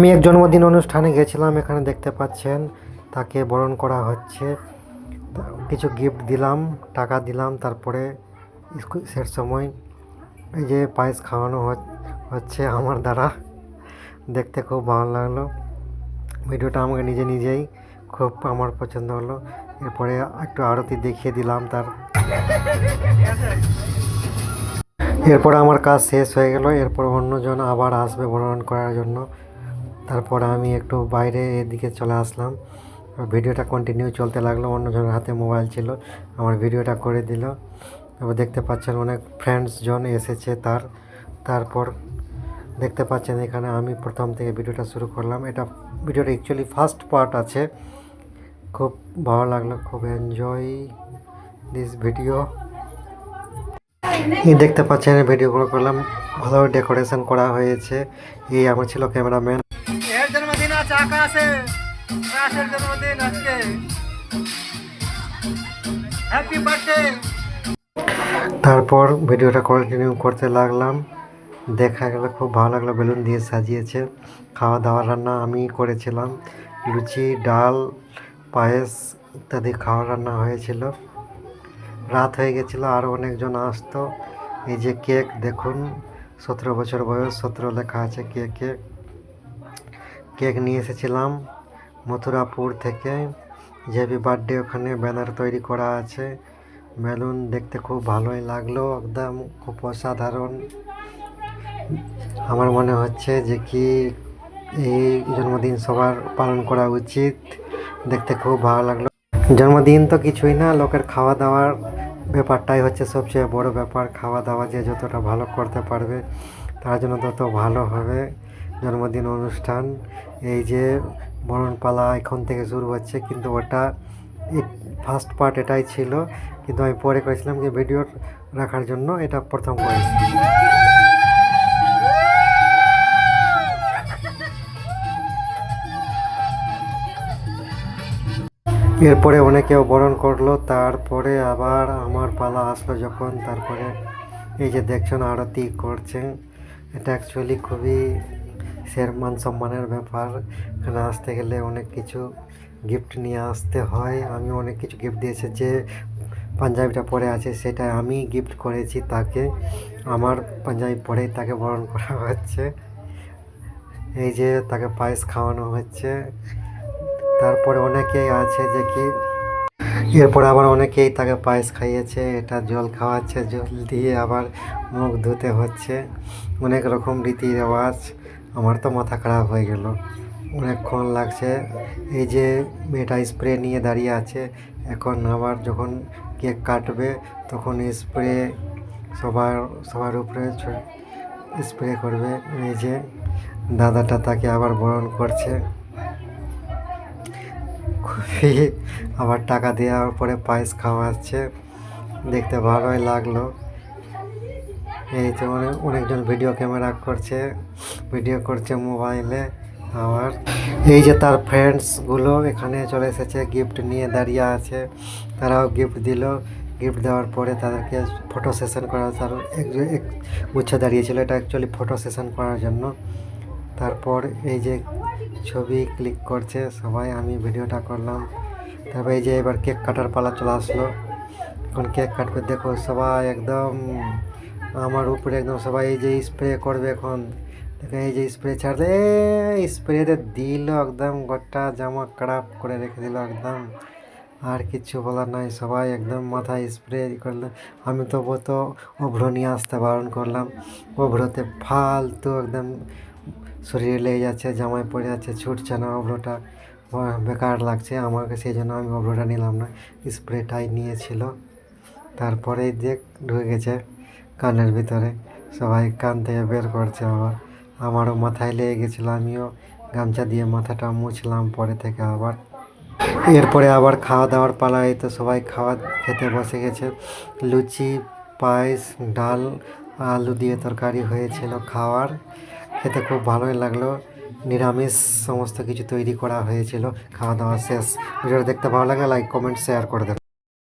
আমি এক জন্মদিন অনুষ্ঠানে গেছিলাম, এখানে দেখতে পাচ্ছেন তাকে বরণ করা হচ্ছে। কিছু গিফট দিলাম, টাকা দিলাম, তারপরে শেষ সময় এই যে পায়েস খাওয়ানো হচ্ছে আমার দ্বারা। দেখতে খুব ভালো লাগলো ভিডিওটা, আমাকে নিজেই খুব আমার পছন্দ হলো। এরপরে একটু আরতি দেখিয়ে দিলাম তার। এরপর আমার কাজ শেষ হয়ে গেল। এরপর অন্যজন আবার আসবে বরণ করার জন্য। তারপর আমি একটু বাইরে এদিকে চলে আসলাম। ভিডিওটা কন্টিনিউ চলতে লাগলো, অন্যজনের হাতে মোবাইল ছিল, আমার ভিডিওটা করে দিল। এবার দেখতে পাচ্ছেন অনেক ফ্রেন্ডস জন এসেছে তারপর দেখতে পাচ্ছেন এখানে আমি প্রথম থেকে ভিডিওটা শুরু করলাম। এটা ভিডিওটা অ্যাকচুয়ালি ফার্স্ট পার্ট আছে। খুব ভালো লাগলো, খুব এনজয় দিস ভিডিও। দেখতে পাচ্ছেন ভিডিওগুলো করলাম, ভালো ডেকোরেশন করা হয়েছে। এই আমার ছিল ক্যামেরাম্যান। এর জন্মদিন আছে আকাশে, আকাশের জন্মদিন আজকে। Happy birthday. তারপর ভিডিওটা কন্টিনিউ করতে লাগলাম। দেখা গেল খুব ভালো লাগলো, বেলুন দিয়ে সাজিয়েছে। খাওয়া দাওয়া রান্না আমি করেছিলাম, লুচি, ডাল, পায়েস ইত্যাদি খাওয়া রান্না হয়েছিল। রাত হয়ে গেছিলো, আরও অনেকজন আসতো। এই যে কেক দেখুন, 17 বছর বয়স, 17 লেখা আছে কেকে। কেক নিয়ে এসেছিলাম মথুরাপুর থেকে। হ্যাপি বার্থডে ওখানে ব্যানার তৈরি করা আছে। বেলুন দেখতে খুব ভালোই লাগলো, একদম খুব অসাধারণ। আমার মনে হচ্ছে যে কি এই জন্মদিন সবার পালন করা উচিত। দেখতে খুব ভালো লাগলো। জন্মদিন তো কিছুই না, লোকের খাওয়া দাওয়ার ব্যাপারটাই হচ্ছে সবচেয়ে বড় ব্যাপার। খাওয়া দাওয়া যে যতটা ভালো করতে পারবে তার জন্য তত ভালো হবে জন্মদিন অনুষ্ঠান। এই যে বরণপালা এখন থেকে শুরু হচ্ছে, কিন্তু ওটা ফার্স্ট পার্ট এটাই ছিল, কিন্তু আমি পরে করেছিলাম যে ভিডিও রাখার জন্য এটা প্রথম করেছি। এরপরে অনেকেও বরণ করলো, তারপরে আবার আমার পালা আসলো যখন। তারপরে এই যে দেখছেন আরতি করছেন, এটা অ্যাকচুয়ালি খুবই মান সম্মানের ব্যাপার। এখানে আসতে গেলে অনেক কিছু গিফট নিয়ে আসতে হয়। আমি অনেক কিছু গিফট দিয়েছি, যে পাঞ্জাবিটা পরে আছে সেটা আমি গিফট করেছি তাকে। আমার পাঞ্জাবি পরেই তাকে বরণ করা হচ্ছে। এই যে তাকে পায়েস খাওয়ানো হচ্ছে। তারপরে অনেকেই আছে যে কি, এরপর আবার অনেকেই তাকে পায়েস খাইয়েছে, এটা জল খাওয়াচ্ছে, জল দিয়ে আবার মুখ ধুতে হচ্ছে। অনেক রকম রীতি রেওয়াজ। আমার তো মাথা খারাপ হয়ে গেল, অনেকক্ষণ লাগছে। এই যে মেয়েটা স্প্রে নিয়ে দাঁড়িয়ে আছে, এখন আবার যখন কেক কাটবে তখন স্প্রে সবার উপরে স্প্রে করবে। এই যে দাদাটা তাকে আবার বরণ করছে, খুবই আবার টাকা দেওয়ার পরে পায়েস খাওয়াচ্ছে। দেখতে ভালোই লাগলো। এই তো অনেকজন ভিডিও ক্যামেরা করছে, ভিডিও করছে মোবাইলে। আবার এই যে তার ফ্রেন্ডসগুলো এখানে চলে এসেছে, গিফট নিয়ে দাঁড়িয়ে আছে, তারাও গিফট দিল। গিফট দেওয়ার পরে তাদেরকে ফটো সেশন করা, তার এক গুচ্ছ দাঁড়িয়েছিল, এটা অ্যাকচুয়ালি ফটো সেশন করার জন্য। তারপর এই যে ছবি ক্লিক করছে সবাই, আমি ভিডিওটা করলাম। তারপর এই যে এবার কেক কাটার পালা চলে আসলো, এখন কেক কাটবে। দেখো সবাই একদম আমার উপরে, একদম সবাই এই যে স্প্রে করবে এখন। দেখো এই যে স্প্রে ছাড়বে, স্প্রেতে দিল একদম গোটা জামা খারাপ করে রেখে দিল একদম। আর কিছু বলার নাই, সবাই একদম মাথায় স্প্রে করলো। আমি তো অভ্র নিয়ে আসতে বারণ করলাম, অভ্রতে ফালতু একদম শরীরে লেগে যাচ্ছে, জামায় পড়ে যাচ্ছে, ছুটছে না, অভ্রটা বেকার লাগছে আমাকে, সেই জন্য আমি অভ্রটা নিলাম না, স্প্রেটাই নিয়েছিল। তারপরে দেখ ঢুকে গেছে কানের ভিতরে, সবাই কান থেকে বের করছে। আমারও মাথায় লেগে গেছিলো, আমিও গামছা দিয়ে মাথাটা মুছলাম পরে থেকে আবার। এরপরে আবার খাওয়া দাওয়ার পালায়, তো সবাই খেতে বসে গেছে। লুচি, পায়েস, ডাল, আলু দিয়ে তরকারি হয়েছিল খাওয়ার। খেতে খুব ভালোই লাগলো, নিরামিষ সমস্ত কিছু তৈরি করা হয়েছিল। খাওয়া দাওয়া শেষ। ভিডিওটা দেখতে ভালো লাগে, লাইক কমেন্ট শেয়ার করে দেবেন।